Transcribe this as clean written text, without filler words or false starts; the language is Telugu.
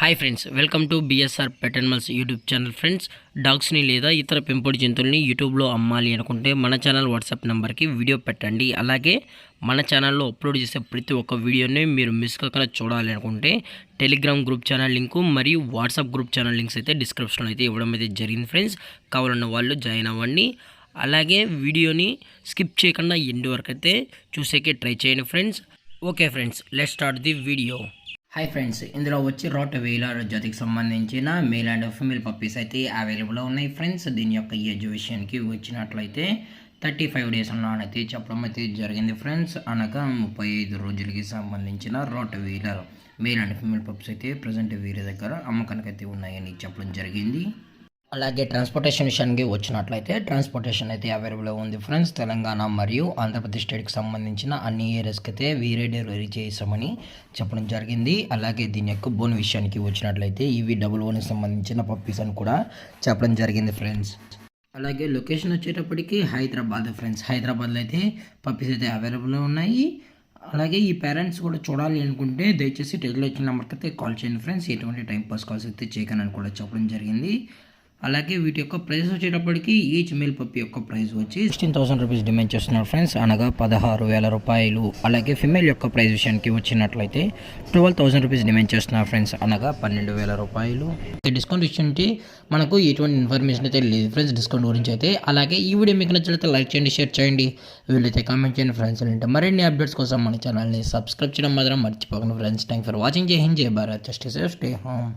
Hi friends, welcome to BSR pet animals YouTube channel. Friends, డాగ్స్ని లేదా ఇతర పెంపుడు జంతువుల్ని యూట్యూబ్లో అమ్మాలి అనుకుంటే మన ఛానల్ వాట్సాప్ నెంబర్కి వీడియో పెట్టండి. అలాగే మన ఛానల్లో అప్లోడ్ చేసే ప్రతి ఒక్క వీడియోని మీరు మిస్ కాకుండా చూడాలి అనుకుంటే టెలిగ్రామ్ గ్రూప్ ఛానల్ లింకు మరియు వాట్సాప్ గ్రూప్ ఛానల్ లింక్స్ అయితే డిస్క్రిప్షన్లో అయితే ఇవ్వడం అయితే జరిగింది. ఫ్రెండ్స్, కావాలన్న వాళ్ళు జాయిన్ అవ్వండి. అలాగే వీడియోని స్కిప్ చేయకుండా ఎండ్ వరకు అయితే చూసేకే ట్రై చేయండి friends. Okay friends, let's start the video. Hi friends, ఇందులో వచ్చి రాట్ వీలర్ జాతికి సంబంధించిన మేల్ అండ్ ఫీమేల్ పప్పీస్ అయితే అవైలబుల్లో ఉన్నాయి ఫ్రెండ్స్. దీని యొక్క ఏజ్ విషయానికి వచ్చినట్లయితే 35 డేస్ ఉన్నానైతే చెప్పడం అయితే జరిగింది ఫ్రెండ్స్. అనగా 35 రోజులకి సంబంధించిన rottweiler male and female puppies అయితే ప్రజెంట్ వీరి దగ్గర అమ్మకానికి అయితే ఉన్నాయని చెప్పడం జరిగింది. అలాగే ట్రాన్స్పోర్టేషన్ విషయానికి వచ్చినట్లయితే ట్రాన్స్పోర్టేషన్ అయితే అవైలబుల్ ఉంది ఫ్రెండ్స్. తెలంగాణ మరియు ఆంధ్రప్రదేశ్ స్టేట్కి సంబంధించిన అన్ని ఏరియాస్కి అయితే వీరే డెలివరీ చేసామని చెప్పడం జరిగింది. అలాగే దీని యొక్క బోన్ విషయానికి వచ్చినట్లయితే ఇవి డబుల్ సంబంధించిన పప్పీస్ అని కూడా చెప్పడం జరిగింది ఫ్రెండ్స్. అలాగే లొకేషన్ వచ్చేటప్పటికి హైదరాబాద్ ఫ్రెండ్స్. హైదరాబాద్లో అయితే పప్పీస్ అయితే అవైలబుల్ ఉన్నాయి. అలాగే ఈ పేరెంట్స్ కూడా చూడాలి అనుకుంటే దయచేసి టెలిగ్రామ్ నెంబర్కి అయితే కాల్ చేయండి ఫ్రెండ్స్. ఎటువంటి టైంపాస్ కాల్స్ అయితే చేయకనని కూడా చెప్పడం జరిగింది. అలాగే వీటి యొక్క ప్రైస్ వచ్చేటప్పటికి ఈచ్ మేల్ పప్పి యొక్క ప్రైస్ వచ్చి 16,000 రూపీస్ డిమాండ్ చేస్తున్నారు ఫ్రెండ్స్, అనగా 16,000 రూపాయలు. అలాగే ఫిమేల్ యొక్క ప్రైస్ విషయానికి వచ్చినట్లయితే 12,000 రూపీస్ డిమాండ్ చేస్తున్నారు ఫ్రెండ్స్, అనగా 12,000 రూపాయలు. డిస్కౌంట్ విషయానికి మనకు ఎటువంటి ఇన్ఫర్మేషన్ అయితే లేదు ఫ్రెండ్స్ డిస్కౌంట్ గురించి అయితే. అలాగే ఈ వీడియో మీకు నచ్చినట్లయితే లైక్ చేయండి, షేర్ చేయండి, వీళ్ళైతే కామెంట్ చేయండి ఫ్రెండ్స్. అంటే మరిన్ని అప్డేట్స్ కోసం మన ఛానల్ని సబ్స్క్రైబ్ చేయడం మాత్రం మర్చిపోకండి ఫ్రెండ్స్. Thank for watching. జై హింద్, జై భారత్, జస్ట్ స్టే హోమ్.